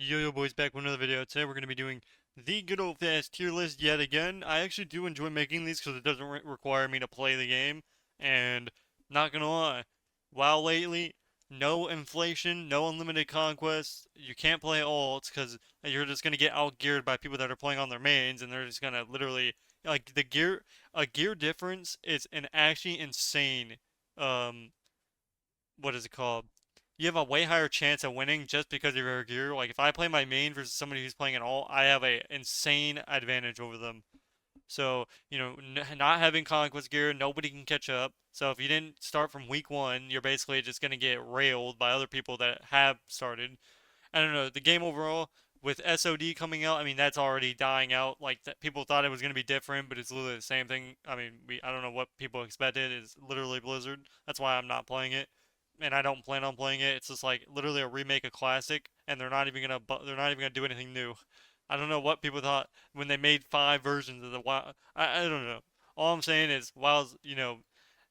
Yo boys, back with another video. Today we're going to be doing the good old fast tier list yet again. I actually do enjoy making these because it doesn't require me to play the game. And not gonna lie, WoW lately, no inflation, no unlimited conquests. You can't play alts because you're just going to get outgeared by people that are playing on their mains, and they're just going to literally like a gear difference is an actually insane. Um, what is it called? You have a way higher chance of winning just because of your gear. Like if I play my main versus somebody who's playing an all, I have a insane advantage over them. So, not having conquest gear, nobody can catch up. So if you didn't start from week one, you're basically just gonna get railed by other people that have started. I don't know, the game overall with SOD coming out, I mean that's already dying out. Like that people thought it was gonna be different, but it's literally the same thing. I mean, I don't know what people expected. It's literally Blizzard. That's why I'm not playing it, and I don't plan on playing it. It's just like literally a remake of Classic, and they're not even gonna do anything new. I don't know what people thought when they made 5 versions of the WoW. I don't know. All I'm saying is WoW's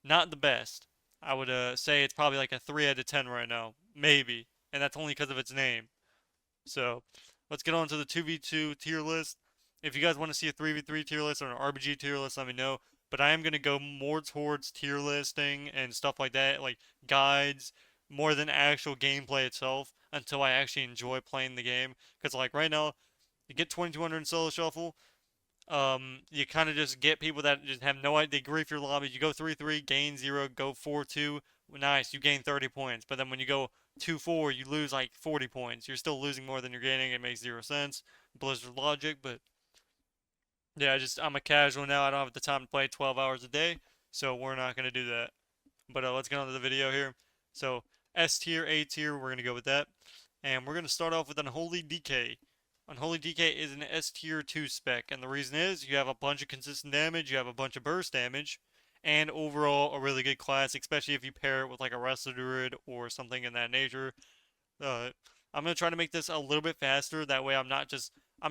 not the best. I would say it's probably like a 3 out of 10 right now, maybe, and that's only because of its name. So let's get on to the 2v2 tier list. If you guys want to see a 3v3 tier list or an RBG tier list, let me know. But I am going to go more towards tier listing and stuff like that, like guides, more than actual gameplay itself, until I actually enjoy playing the game. Because, like, right now, you get 2200 in solo shuffle, you kind of just get people that just have no idea. They grief your lobby. You go 3-3, gain 0, go 4-2. Nice, you gain 30 points. But then when you go 2-4, you lose like 40 points. You're still losing more than you're gaining. It makes zero sense. Blizzard logic, but yeah, I'm a casual now. I don't have the time to play 12 hours a day, so we're not gonna do that. But let's get on to the video here. So S tier, A tier, we're gonna go with that, and we're gonna start off with Unholy DK. Unholy DK is an S tier 2 spec, and the reason is you have a bunch of consistent damage, you have a bunch of burst damage, and overall a really good class, especially if you pair it with like a Resto Druid or something in that nature. Uh, I'm gonna try to make this a little bit faster. That way, I'm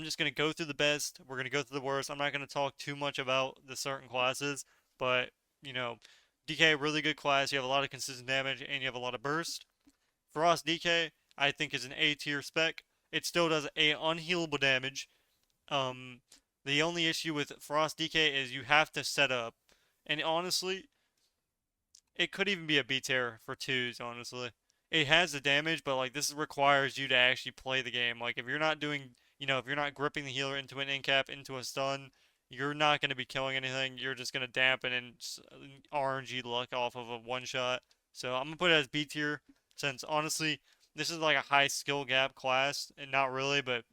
just gonna go through the best. We're gonna go through the worst. I'm not gonna talk too much about the certain classes, but you know, DK really good class. You have a lot of consistent damage and you have a lot of burst. Frost DK I think is an A tier spec. It still does a unhealable damage. Um, the only issue with Frost DK is you have to set up, and honestly, it could even be a B tier for twos, honestly. It has the damage, but like this requires you to actually play the game. Like if you're not doing, if you're not gripping the healer into an incap, into a stun, you're not going to be killing anything. You're just going to dampen and RNG luck off of a one shot. So I'm going to put it as B tier since honestly, this is like a high skill gap class, and not really, but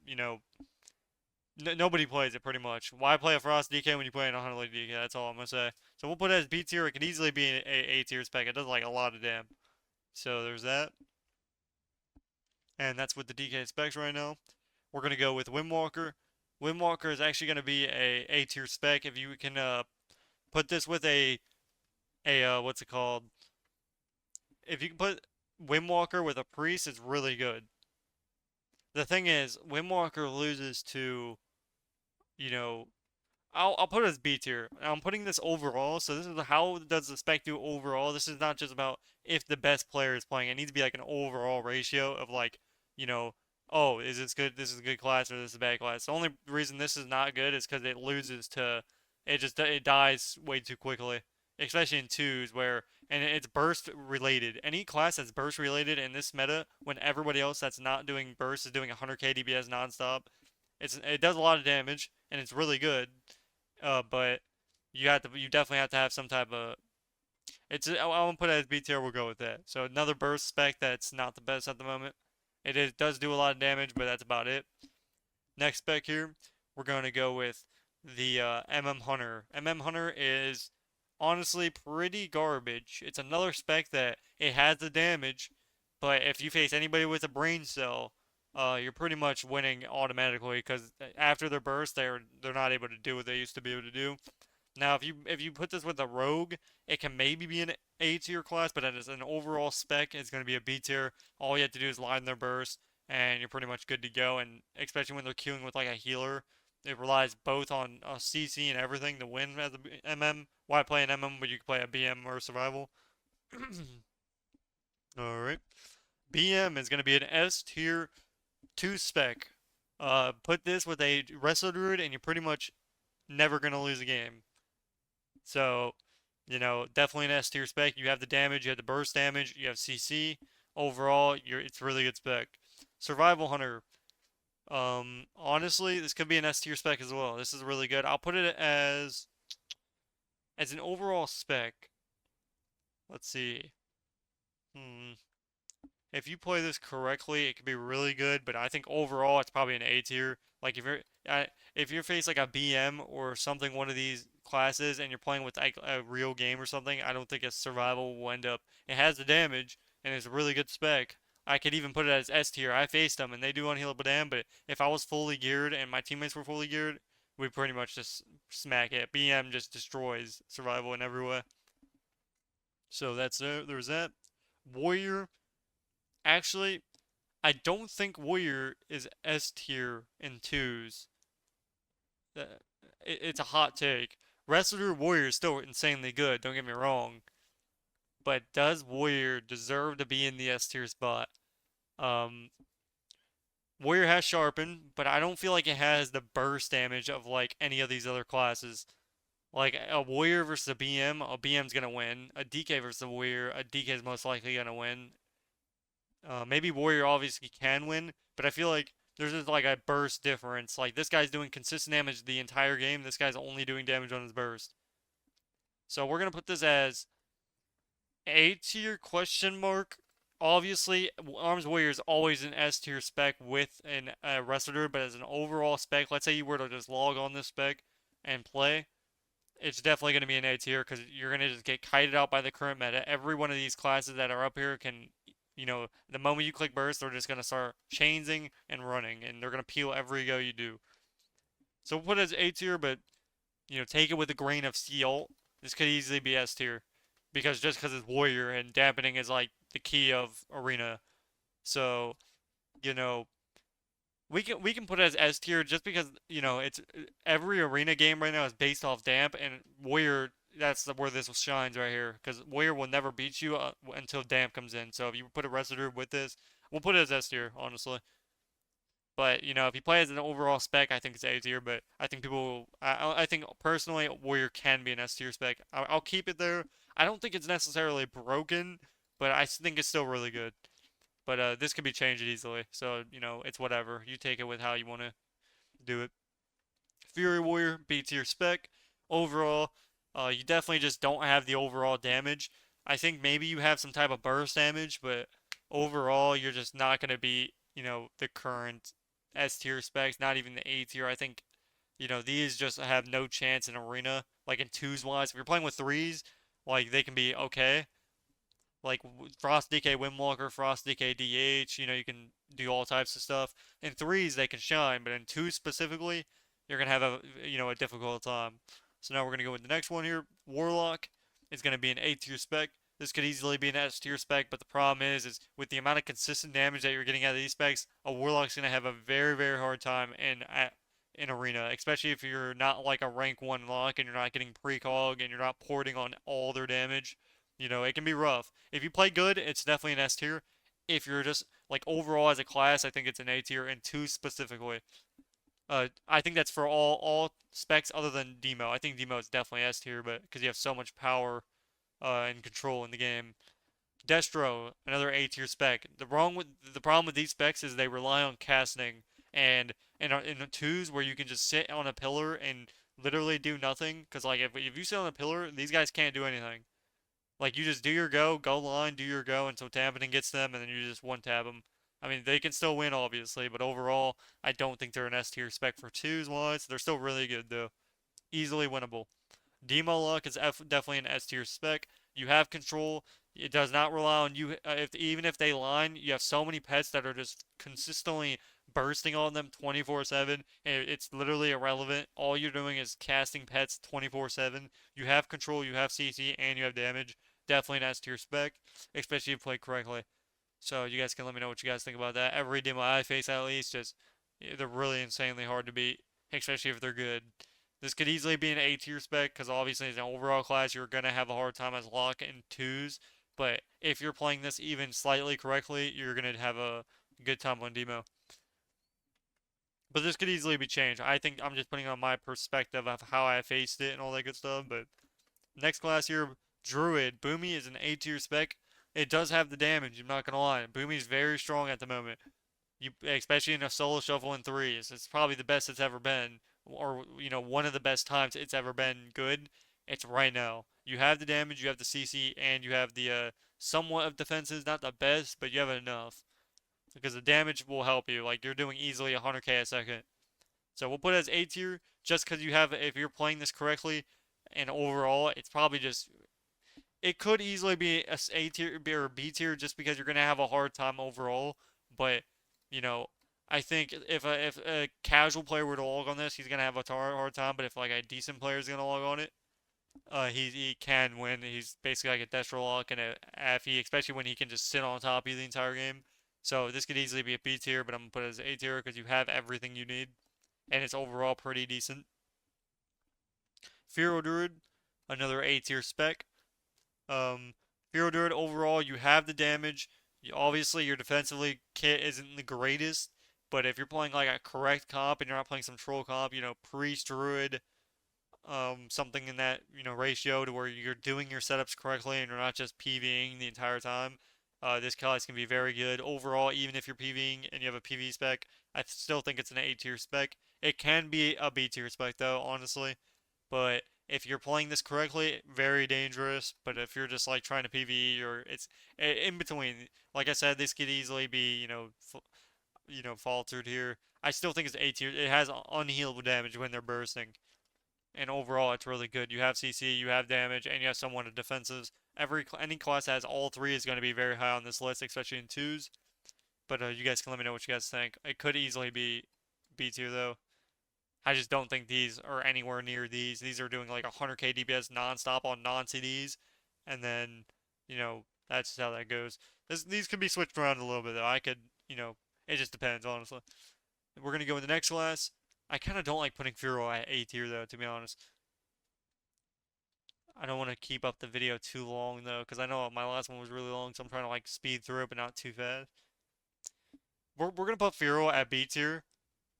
nobody plays it pretty much. Why play a Frost DK when you play an 100 DK? That's all I'm gonna say. So we'll put it as B tier. It could easily be an A tier spec. It does like a lot of damn. So there's that, and that's with the DK specs right now. We're gonna go with Windwalker. Windwalker is actually gonna be a tier spec. If you can put this with a what's it called? If you can put Windwalker with a priest, it's really good. The thing is, Windwalker loses to you know I'll put it as B tier. I'm putting this overall, so this is how does the spec do overall. This is not just about if the best player is playing. It needs to be like an overall ratio of like, you know, oh, is this good? This is a good class or this is a bad class. The only reason this is not good is because it loses to, it dies way too quickly, especially in twos where and it's burst related. Any class that's burst related in this meta, when everybody else that's not doing burst is doing 100k DPS nonstop, it does a lot of damage and it's really good. But you definitely have to have some type of. I won't put it as B tier. We'll go with that. So another burst spec that's not the best at the moment. Does do a lot of damage, but that's about it. Next spec here, we're going to go with the Hunter. Hunter is honestly pretty garbage. It's another spec that it has the damage, but if you face anybody with a brain cell, you're pretty much winning automatically because after their burst, they're not able to do what they used to be able to do. Now, if you put this with a rogue, it can maybe be an A tier class, but as an overall spec, it's going to be a B tier. All you have to do is line their burst, and you're pretty much good to go. And especially when they're queuing with like a healer, it relies both on CC and everything to win as a MM. Why play an MM when you can play a BM or survival? All right. BM is going to be an S tier 2 spec. Put this with a Resto Druid and you're pretty much never gonna lose a game. So, definitely an S tier spec. You have the damage, you have the burst damage, you have CC. Overall, it's really good spec. Survival Hunter. Honestly, this could be an S tier spec as well. This is really good. I'll put it as an overall spec. Let's see. Hmm. If you play this correctly, it could be really good, but I think overall it's probably an A tier. Like if you're facing like a BM or something, one of these classes, and you're playing with like a real game or something, I don't think a survival will end up. It has the damage and it's a really good spec. I could even put it as S tier. I faced them and they do unhealable damage, but if I was fully geared and my teammates were fully geared, we pretty much just smack it. BM just destroys survival in every way. So there's that. Warrior. Actually, I don't think Warrior is S tier in twos. Uh, it's a hot take. Wrestler Warrior is still insanely good, don't get me wrong. But does Warrior deserve to be in the S tier spot? Um, Warrior has Sharpen, but I don't feel like it has the burst damage of like any of these other classes. Like a Warrior versus a BM's gonna win. A DK versus a Warrior, a DK is most likely gonna win. Maybe Warrior obviously can win, but I feel like there's just like a burst difference. Like this guy's doing consistent damage the entire game. This guy's only doing damage on his burst. So we're gonna put this as A tier question mark. Obviously, Arms Warrior is always an S tier spec with an wrestler, but as an overall spec, let's say you were to just log on this spec and play, it's definitely going to be an A tier because you're going to just get kited out by the current meta. Every one of these classes that are up here can, the moment you click burst, they're just going to start chaining and running, and they're going to peel every go you do. So we'll put it as A tier, but, take it with a grain of salt. This could easily be S tier because it's warrior and dampening is like the key of arena. So, you know, we can put it as S tier just because it's every arena game right now is based off damp and warrior. That's where this shines right here because warrior will never beat you until damp comes in. So if you put a residue with this, we'll put it as S tier honestly. But if you play as an overall spec, I think it's A tier. But I think I think personally, warrior can be an S tier spec. I'll keep it there. I don't think it's necessarily broken, but I think it's still really good. But this could be changed easily. So, it's whatever. You take it with how you want to do it. Fury Warrior, B tier spec. Overall, you definitely just don't have the overall damage. I think maybe you have some type of burst damage, but overall, you're just not going to be, the current S tier specs, not even the A tier. I think, these just have no chance in arena. Like in twos wise, if you're playing with threes, like they can be okay like Frost DK Windwalker, Frost DK DH. You can do all types of stuff. In threes, they can shine, but in twos specifically, you're gonna have a difficult time. So now we're gonna go with the next one here. Warlock is gonna be an A tier spec. This could easily be an S tier spec, but the problem is with the amount of consistent damage that you're getting out of these specs, a Warlock's gonna have a very, very hard time in arena, especially if you're not like a rank one lock and you're not getting precog and you're not porting on all their damage. It can be rough. If you play good, it's definitely an S tier. If you're just like overall as a class, I think it's an A tier, and two specifically. I think that's for all specs other than Demo. I think Demo is definitely S tier, but because you have so much power and control in the game. Destro, another A tier spec. The problem with these specs is they rely on casting, and in the twos where you can just sit on a pillar and literally do nothing. Because like if you sit on a pillar, these guys can't do anything. Like you just do your go line, do your go until Tampering gets them, and then you just one tap them. I mean, they can still win obviously, but overall, I don't think they're an S tier spec for twos wise. They're still really good though, easily winnable. Demo luck is definitely an S tier spec. You have control. It does not rely on you. Even if they line, you have so many pets that are just consistently bursting on them 24/7. And it's literally irrelevant. All you're doing is casting pets 24/7. You have control, you have CC, and you have damage. Definitely an S tier spec, especially if you play correctly. So you guys can let me know what you guys think about that. Every demo I face, at least, just they're really insanely hard to beat, especially if they're good. This could easily be an A tier spec because obviously as an overall class you're gonna have a hard time as lock and twos. But if you're playing this even slightly correctly, you're gonna have a good time on demo. But this could easily be changed. I think I'm just putting on my perspective of how I faced it and all that good stuff. But next class here, Druid. Boomy is an A tier spec. It does have the damage, I'm not gonna lie. Boomy's very strong at the moment. Especially in a solo shuffle in threes. It's probably the best it's ever been, or one of the best times it's ever been good. It's right now. You have the damage, you have the CC, and you have the somewhat of defenses. Not the best, but you have enough because the damage will help you. Like you're doing easily 100k a second. So we'll put it as A tier just because you have. If you're playing this correctly, and overall, it's probably just. It could easily be A tier or B tier just because you're gonna have a hard time overall. But you know, I think if a casual player were to log on this, he's gonna have a hard time. But if like a decent player is gonna log on it, he can win. He's basically like a Destro lock and a Affy, especially when he can just sit on top of you the entire game. So this could easily be a B tier, but I'm gonna put it as A tier because you have everything you need, and it's overall pretty decent. Feral Druid, another A tier spec. Um, Feral Druid overall, you have the damage. Obviously, your defensively kit isn't the greatest, but if you're playing like a correct comp and you're not playing some troll comp, Priest Druid, something in that ratio to where you're doing your setups correctly and you're not just PVing the entire time. This class can be very good overall. Even if you're PVing and you have a PV spec, I still think it's an A tier spec. It can be a B tier spec though, honestly. But if you're playing this correctly, very dangerous. But if you're just like trying to PvE or it's in between, like I said, this could easily be faltered here. I still think it's A tier. It has unhealable damage when they're bursting and overall it's really good. You have CC, you have damage, and you have somewhat of defenses. Any class that has all three is going to be very high on this list, especially in twos. But you guys can let me know what you guys think. It could easily be B tier though. I just don't think these are anywhere near these. These are doing like 100k DPS nonstop on non-CDs, and then that's just how that goes. These could be switched around a little bit though. It just depends honestly. We're gonna go in the next class. I kind of don't like putting Furo at A tier though, to be honest. I don't want to keep up the video too long though, because I know my last one was really long, so I'm trying to like speed through it, but not too fast. We're gonna put Furo at B tier,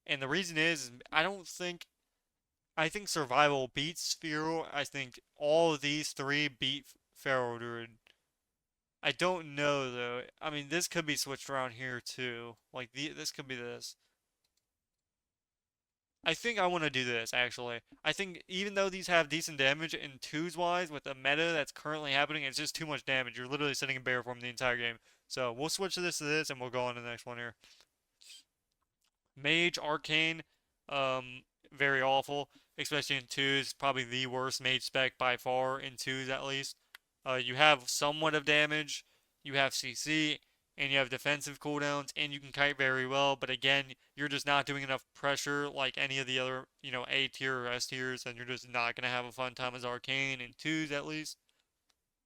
and the reason is I think survival beats Furo. I think all of these three beat Feral Druid. I don't know though. I mean, this could be switched around here too. Like this could be this. I think I want to do this actually. I think even though these have decent damage in twos wise with the meta that's currently happening, it's just too much damage. You're literally sitting in bear form the entire game. So we'll switch to this and we'll go on to the next one here. Mage, Arcane, very awful, especially in twos. Probably the worst mage spec by far in twos at least. You have somewhat of damage, you have CC, and you have defensive cooldowns, and you can kite very well. But again, you're just not doing enough pressure like any of the other, A tier or S tiers, and you're just not gonna have a fun time as Arcane in twos at least.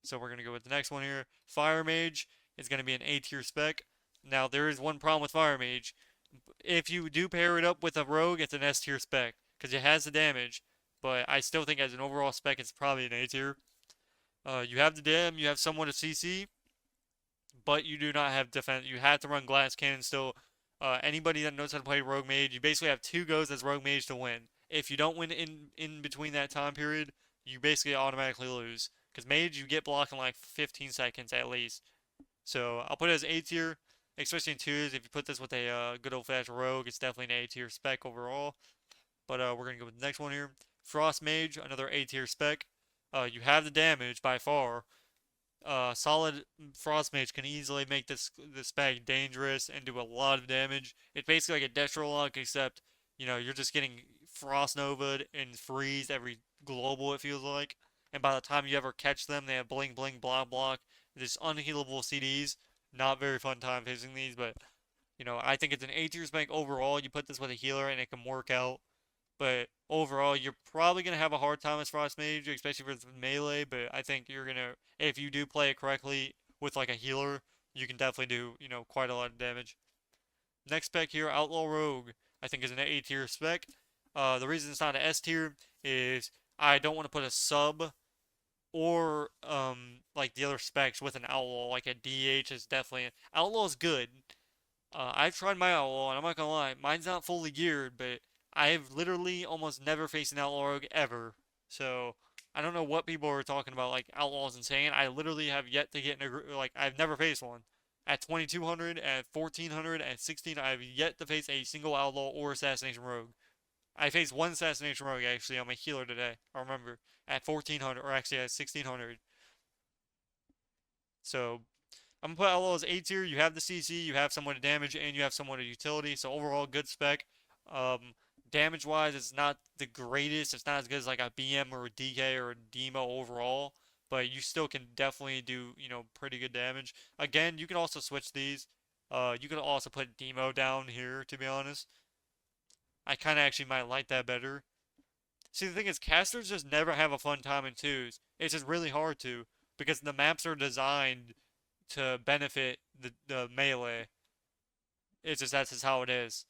So we're gonna go with the next one here. Fire Mage is gonna be an A tier spec. Now there is one problem with Fire Mage. If you do pair it up with a rogue, it's an S tier spec because it has the damage. But I still think as an overall spec, it's probably an A tier. You have the dam, you have somewhat of CC, but you do not have defense. You have to run glass cannon still. Anybody that knows how to play rogue mage, you basically have two goes as rogue mage to win. If you don't win in between that time period, you basically automatically lose. Because mage, you get blocked in like 15 seconds at least. So I'll put it as A tier, especially in twos. If you put this with a good old-fashioned rogue, it's definitely an A tier spec overall. But we're gonna go with the next one here. Frost Mage, another A tier spec. You have the damage by far. Solid Frost Mage can easily make this spec dangerous and do a lot of damage. It's basically like a Destro lock, except you're just getting Frost Nova'd and freeze every global. It feels like, and by the time you ever catch them, they have bling bling block block. This unhealable CDs. Not very fun time facing these, but I think it's an A tier spec overall. You put this with a healer and it can work out. But overall, you're probably going to have a hard time as Frost Mage, especially for melee. But I think you're going to, if you do play it correctly with like a healer, you can definitely do, quite a lot of damage. Next spec here, Outlaw Rogue, I think is an A tier spec. The reason it's not an S tier is I don't want to put a sub or like the other specs with an Outlaw. Like a DH is definitely, Outlaw is good, I've tried my outlaw, and I'm not gonna lie, mine's not fully geared, but I've literally almost never faced an outlaw rogue ever. So I don't know what people are talking about, like outlaws insane. I literally have yet to get in a like I've never faced one. At 2200, at 1400, at 16, I have yet to face a single outlaw or assassination rogue. I faced one assassination rogue actually on my healer today. I remember at 1400, or actually at 1600. So I'm gonna put Outlaw as A tier. You have the CC, you have somewhat of damage, and you have somewhat of utility. So overall, good spec. Um, Damage wise, it's not the greatest. It's not as good as like a BM or a DK or a Demo overall, but you still can definitely do pretty good damage. Again, you can also switch these. You can also put Demo down here. To be honest, I kind of actually might like that better. See, the thing is, casters just never have a fun time in twos. It's just really hard to because the maps are designed to benefit the melee. It's just that's just how it is.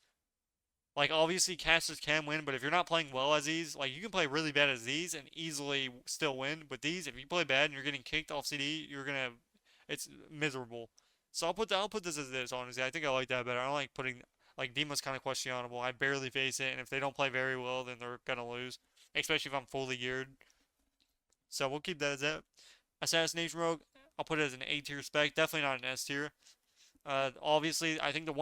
Like obviously casters can win, but if you're not playing well as these, like you can play really bad as these and easily still win. But these, if you play bad and you're getting kicked off CD, it's miserable. So I'll put this as this. Honestly, I think I like that better. I don't like putting like Demon's kind of questionable. I barely face it, and if they don't play very well, then they're gonna lose. Especially if I'm fully geared. So we'll keep that as that. Assassination Rogue, I'll put it as an A tier spec. Definitely not an S tier. Obviously, I think the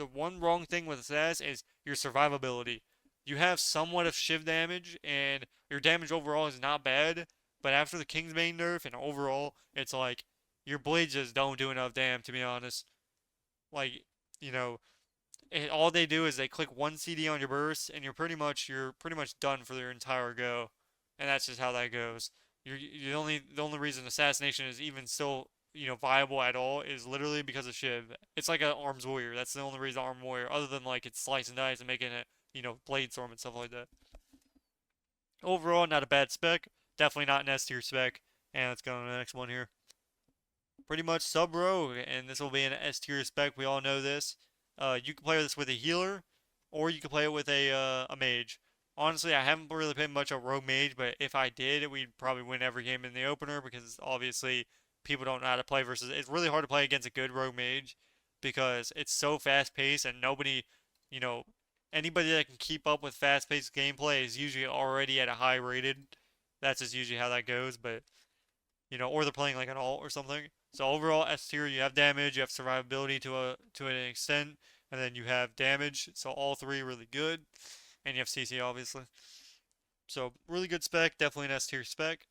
one wrong thing with Assassin is your survivability. You have somewhat of shiv damage, and your damage overall is not bad. But after the Kingsbane nerf, and overall, it's like your blades just don't do enough damage. To be honest, like you know, all they do is they click one CD on your burst, and you're pretty much done for your entire go, and that's just how that goes. The only reason assassination is even still viable at all is literally because of Shiv. It's like an arms warrior. That's the only reason arms warrior, other than like it's slice and dice and making it blade storm and stuff like that. Overall, not a bad spec. Definitely not an S tier spec. And let's go on to the next one here. Pretty much sub rogue, and this will be an S tier spec. We all know this. You can play this with a healer, or you can play it with a mage. Honestly, I haven't really played much of rogue mage, but if I did, we'd probably win every game in the opener because obviously people don't know how to play versus. It's really hard to play against a good rogue mage because it's so fast paced and you know, anybody that can keep up with fast paced gameplay is usually already at a high rated. That's just usually how that goes, but or they're playing like an alt or something. So overall, S tier, you have damage, you have survivability to an extent, and then you have damage. So all three really good, and you have CC obviously. So really good spec, definitely an S tier spec.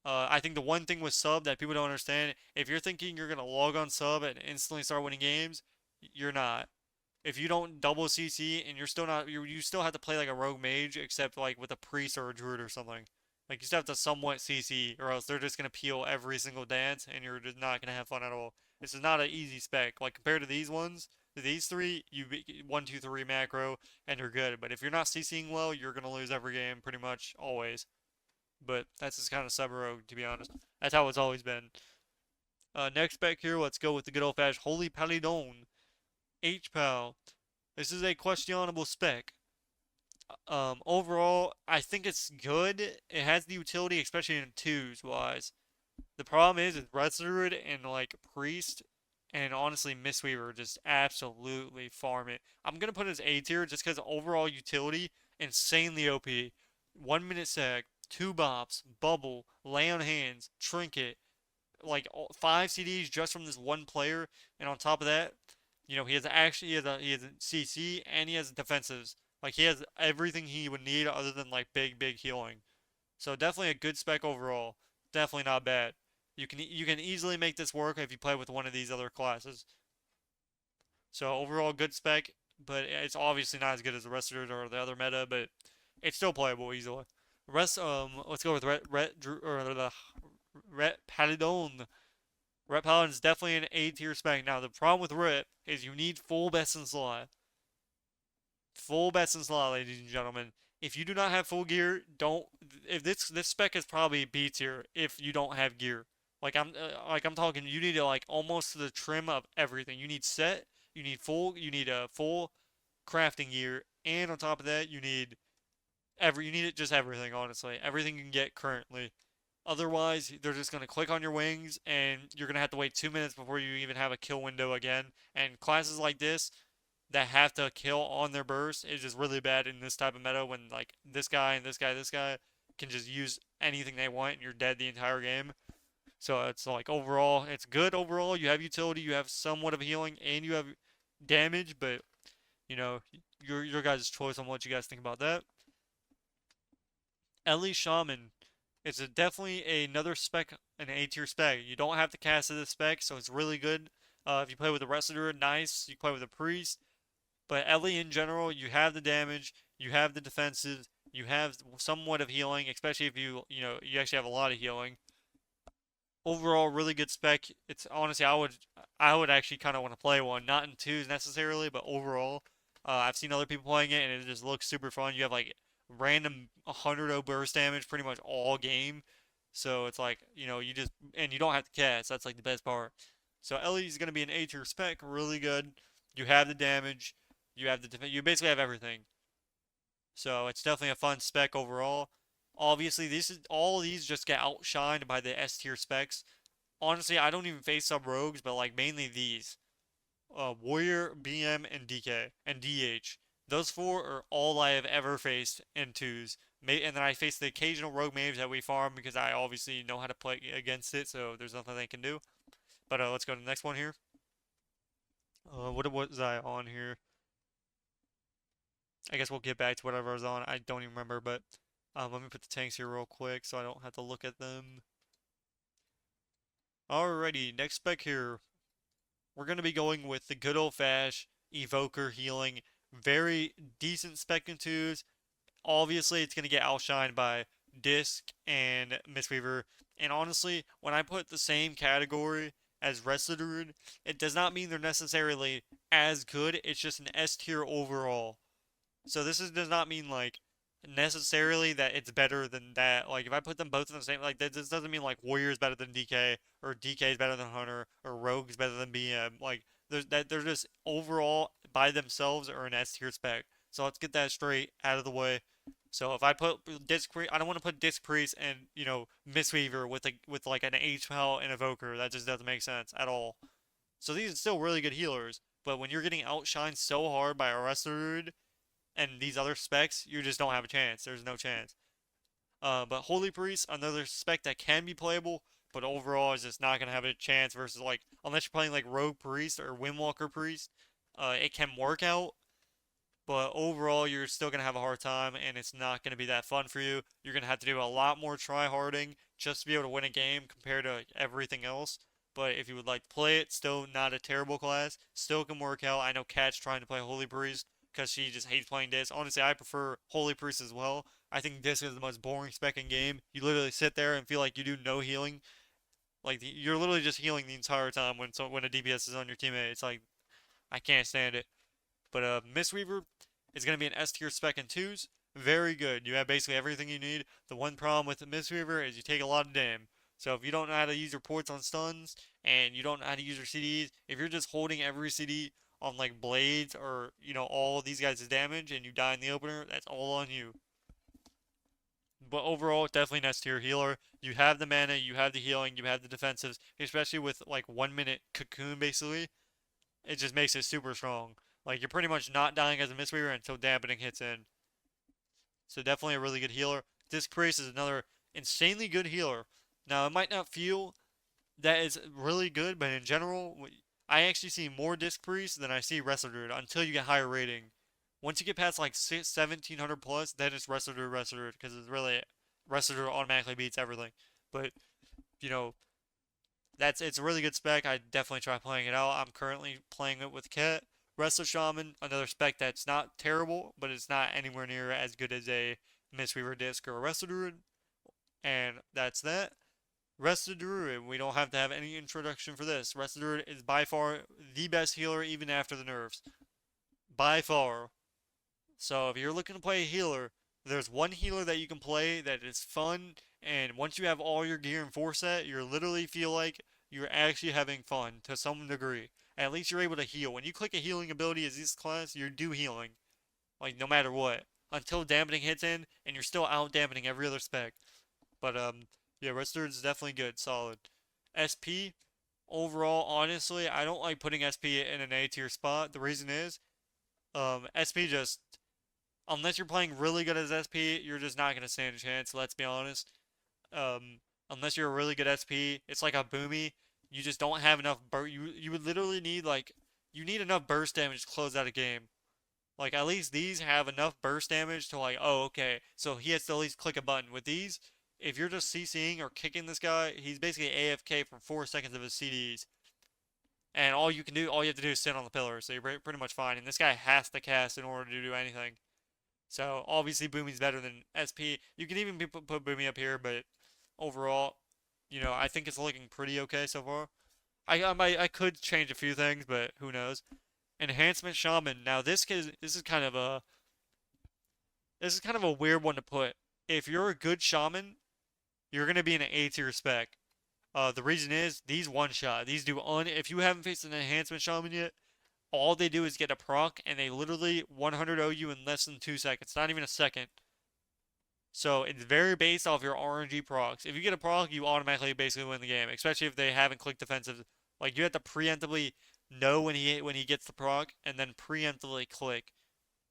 I think the one thing with sub that people don't understand, if you're thinking you're gonna log on sub and instantly start winning games, you're not. If you don't double CC and you're still not, you still have to play like a rogue mage, except like with a priest or a druid or something. Like you still have to somewhat CC, or else they're just gonna peel every single dance, and you're just not gonna have fun at all. This is not an easy spec. Like compared to these ones, these three, you 1, 2, 3 macro, and you're good. But if you're not CCing well, you're gonna lose every game pretty much always. But that's just kind of sub rogue, to be honest. That's how it's always been. Next spec here, let's go with the good old fashioned Holy Paladin. H-Pal. This is a questionable spec. Overall, I think it's good. It has the utility, especially in twos wise. The problem is Resto Druid and like Priest and honestly Mistweaver just absolutely farm it. I'm gonna put it as A tier just because overall utility insanely OP. 1 minute sag, two bops, bubble, lay on hands, trinket, like 5 CDs just from this one player, and on top of that, he has a CC and he has defensives. Like he has everything he would need other than like big healing. So definitely a good spec overall. Definitely not bad. You can easily make this work if you play with one of these other classes. So overall good spec, but it's obviously not as good as the rest of it or the other meta, but it's still playable easily. Let's go with Ret Paladin. Ret Paladin is definitely an A tier spec. Now the problem with Ret is you need full best in slot. Full best in slot, ladies and gentlemen. If you do not have full gear, don't. If this spec is probably B tier if you don't have gear. Like I'm talking, you need to like almost to the trim of everything. You need set, you need a full crafting gear, and on top of that, you need just everything. Honestly, everything you can get currently. Otherwise, they're just going to click on your wings, and you're going to have to wait 2 minutes before you even have a kill window again. And classes like this that have to kill on their burst is just really bad in this type of meta when like this guy and this guy can just use anything they want and you're dead the entire game. So it's like overall, it's good overall. You have utility, you have somewhat of healing, and you have damage, but you know, your guys' choice on what you guys think about that. Resto Shaman is definitely another spec, an A tier spec. You don't have to cast this spec, so it's really good. If you play with a Resto Druid, nice. You play with a Priest, but Ellie in general, you have the damage, you have the defenses, you have somewhat of healing, especially if you actually have a lot of healing. Overall, really good spec. It's honestly, I would actually kind of want to play one, not in twos necessarily, but overall, I've seen other people playing it and it just looks super fun. You have like random 100 burst damage pretty much all game, so it's like you don't have to cast. That's like the best part. So Ellie's gonna be an A tier spec, really good. You have the damage, you have the defense, you basically have everything. So it's definitely a fun spec overall. Obviously, all of these just get outshined by the S tier specs. Honestly, I don't even face sub rogues, but like mainly these. Warrior, BM, and DK and DH. Those four are all I have ever faced in twos. And then I face the occasional rogue mage that we farm because I obviously know how to play against it, so there's nothing they can do. But let's go to the next one here. What was I on here? I guess we'll get back to whatever I was on. I don't even remember, but let me put the tanks here real quick so I don't have to look at them. Alrighty, next spec here. We're going to be going with the good old-fashioned Evoker healing. Very decent spec in twos. Obviously, it's going to get outshined by Disc and Mistweaver. And honestly, when I put the same category as Resto Druid, it does not mean they're necessarily as good. It's just an S tier overall. So does not mean like necessarily that it's better than that. Like if I put them both in the same, like this doesn't mean like Warrior is better than DK or DK is better than Hunter or Rogue is better than BM. Like they're just overall by themselves are an S tier spec. So let's get that straight out of the way. So if I put Disc Priest, I don't want to put Disc Priest and Mistweaver with like an H-Pal and Evoker. That just doesn't make sense at all. So these are still really good healers, but when you're getting outshined so hard by a Resto Druid and these other specs, you just don't have a chance. There's no chance. But Holy Priest, another spec that can be playable, but overall is just not gonna have a chance versus like unless you're playing like Rogue Priest or Windwalker Priest, it can work out. But overall, you're still gonna have a hard time, and it's not gonna be that fun for you. You're gonna have to do a lot more try-harding just to be able to win a game compared to everything else. But if you would like to play it, still not a terrible class. Still can work out. I know Kat's trying to play Holy Priest because she just hates playing Disc. Honestly, I prefer Holy Priest as well. I think Disc is the most boring spec in game. You literally sit there and feel like you do no healing. Like you're literally just healing the entire time when a DPS is on your teammate. It's like I can't stand it. But Mistweaver is going to be an S tier spec in twos. Very good. You have basically everything you need. The one problem with the Mistweaver is you take a lot of damage. So if you don't know how to use your ports on stuns and you don't know how to use your CDs, if you're just holding every CD on like blades or all these guys' damage and you die in the opener, that's all on you. But overall, definitely an S tier healer. You have the mana, you have the healing, you have the defensives, especially with like 1 minute cocoon basically. It just makes it super strong. Like you're pretty much not dying as a Mistweaver until dampening hits in. So definitely a really good healer. Disc Priest is another insanely good healer. Now it might not feel that is really good, but in general, I actually see more Disc Priest than I see Resto Druid until you get higher rating. Once you get past like 1700 plus, then it's Resto Druid, because it's really Resto Druid automatically beats everything. But you know, it's a really good spec. I definitely try playing it out. I'm currently playing it with Ket. Resto Shaman, another spec that's not terrible, but it's not anywhere near as good as a Mistweaver Disc or a Resto Druid. And that's that. Resto Druid, we don't have to have any introduction for this. Resto Druid is by far the best healer even after the nerfs. By far. So if you're looking to play a healer, there's one healer that you can play that is fun, and once you have all your gear in 4-set, you literally feel like you're actually having fun to some degree. At least you're able to heal. When you click a healing ability as this class, you do healing. Like no matter what. Until dampening hits in, and you're still out dampening every other spec. But Yeah, Resto Druid is definitely good, solid. SP, overall, honestly, I don't like putting SP in an A tier spot. The reason is, SP just, unless you're playing really good as SP, you're just not gonna stand a chance, let's be honest. Unless you're a really good SP, it's like a boomy. You just don't have enough you would literally need like you need enough burst damage to close out a game. Like at least these have enough burst damage to like, oh okay, so he has to at least click a button. With these, if you're just CCing or kicking this guy, he's basically AFK for 4 seconds of his CDs. And all you have to do is sit on the pillar, so you're pretty much fine. And this guy has to cast in order to do anything. So obviously Boomy's better than SP. You can even put Boomy up here, but overall, I think it's looking pretty okay so far. I could change a few things, but who knows? Enhancement Shaman. Now this is kind of a weird one to put. If you're a good shaman, you're gonna be in an A tier spec. The reason is these one shot. These do if you haven't faced an Enhancement Shaman yet, all they do is get a proc, and they literally 100 OU in less than 2 seconds. Not even a second. So it's very based off your RNG procs. If you get a proc, you automatically basically win the game, especially if they haven't clicked defensive. Like you have to preemptively know when he gets the proc and then preemptively click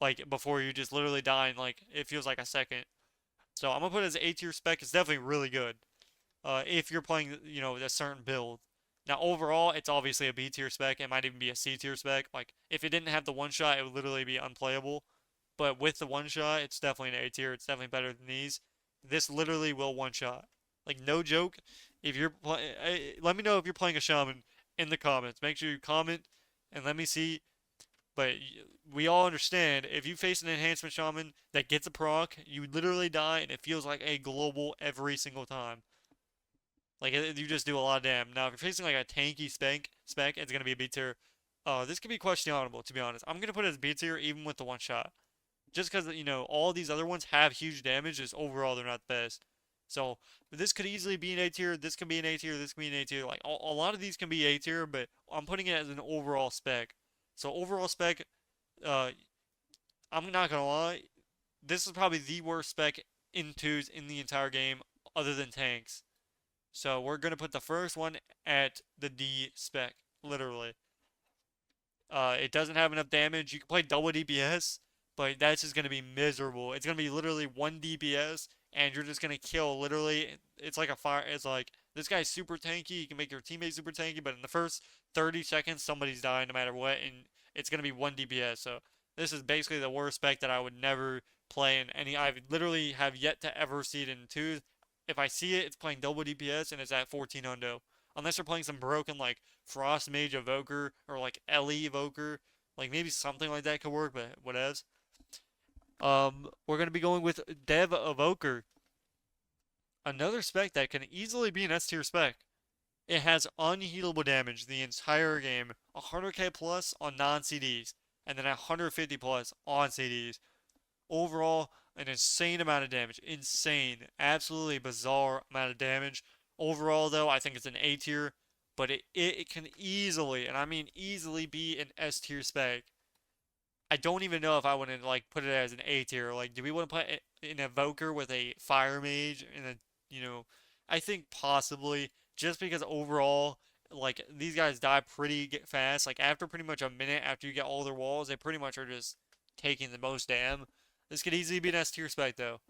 like before you just literally die in like it feels like a second. So I'm gonna put it as A tier spec. It's definitely really good. If you're playing, a certain build. Now overall, it's obviously a B tier spec. It might even be a C tier spec. Like if it didn't have the one shot, it would literally be unplayable. But with the one shot, it's definitely an A tier. It's definitely better than these. This literally will one shot. Like no joke. If you're let me know if you're playing a shaman in the comments. Make sure you comment and let me see. But we all understand if you face an enhancement shaman that gets a proc, you literally die and it feels like a global every single time. Like you just do a lot of damage. Now if you're facing like a tanky spec, it's gonna be a B tier. This could be questionable to be honest. I'm gonna put it as B tier even with the one shot. Just because all these other ones have huge damage, just overall they're not the best. So this could easily be an A tier. This can be an A tier. This can be an A tier. Like a lot of these can be A tier, but I'm putting it as an overall spec. So overall spec, uh, I'm not gonna lie, this is probably the worst spec in twos in the entire game, other than tanks. So we're gonna put the first one at the D spec, literally. It doesn't have enough damage. You can play double DPS, but that's just gonna be miserable. It's gonna be literally one DPS, and you're just gonna kill literally. It's like a fire. It's like this guy's super tanky. You can make your teammate super tanky, but in the first 30 seconds, somebody's dying no matter what, and it's gonna be one DPS. So this is basically the worst spec that I would never play in any. I literally have yet to ever see it in two. If I see it, it's playing double DPS and it's at 14 hundo. Unless they're playing some broken like Frost Mage Evoker or like Ellie Evoker. Like maybe something like that could work, but whatevs. We're gonna be going with Dev Evoker. Another spec that can easily be an S tier spec. It has unhealable damage the entire game, 100k plus on non-CDs, and then 150 plus on CDs. Overall, an insane amount of damage. Insane. Absolutely bizarre amount of damage. Overall, though, I think it's an A tier, but it can easily, and I mean easily, be an S tier spec. I don't even know if I want to like put it as an A tier. Like, do we want to put an Evoker with a Fire Mage and a, I think possibly just because overall, like these guys die pretty fast. Like after pretty much a minute after you get all their walls, they pretty much are just taking the most damn. This could easily be an S tier spec though.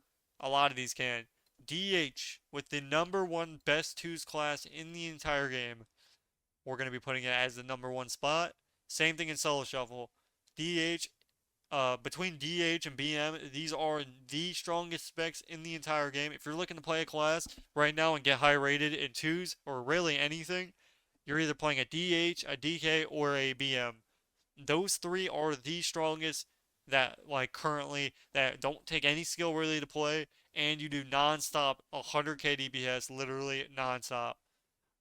A lot of these can. DH with the number one best twos class in the entire game. We're going to be putting it as the number one spot. Same thing in solo shuffle. DH, between DH and BM, these are the strongest specs in the entire game. If you're looking to play a class right now and get high rated in twos or really anything, you're either playing a DH, a DK, or a BM. Those three are the strongest that like currently that don't take any skill really to play, and you do non-stop 100k DPS, literally non-stop.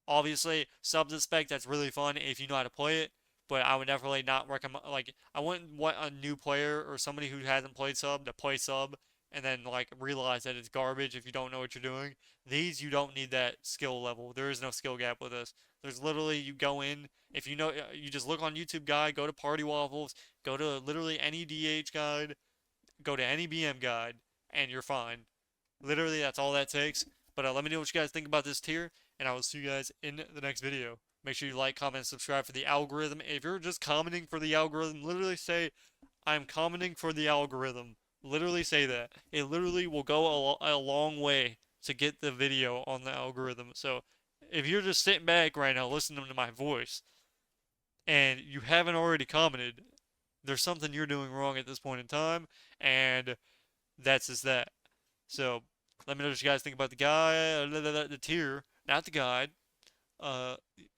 Obviously, sub spec that's really fun if you know how to play it, but I would definitely not recommend. Like, I wouldn't want a new player or somebody who hasn't played sub to play sub and then like realize that it's garbage if you don't know what you're doing. These you don't need that skill level. There is no skill gap with this. There's literally you go in if you know you just look on YouTube guide, go to Party Waffles, go to literally any DH guide, go to any BM guide, and you're fine. Literally, that's all that takes. But let me know what you guys think about this tier, and I will see you guys in the next video. Make sure you like, comment, and subscribe for the algorithm. If you're just commenting for the algorithm, literally say, I'm commenting for the algorithm. Literally say that. It literally will go a long way to get the video on the algorithm. So if you're just sitting back right now listening to my voice and you haven't already commented, there's something you're doing wrong at this point in time, and that's just that. So let me know what you guys think about the guy, the tier, not the guide. Uh,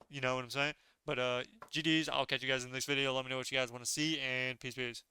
you know what I'm saying? But GDs, I'll catch you guys in the next video. Let me know what you guys want to see, and peace, peace.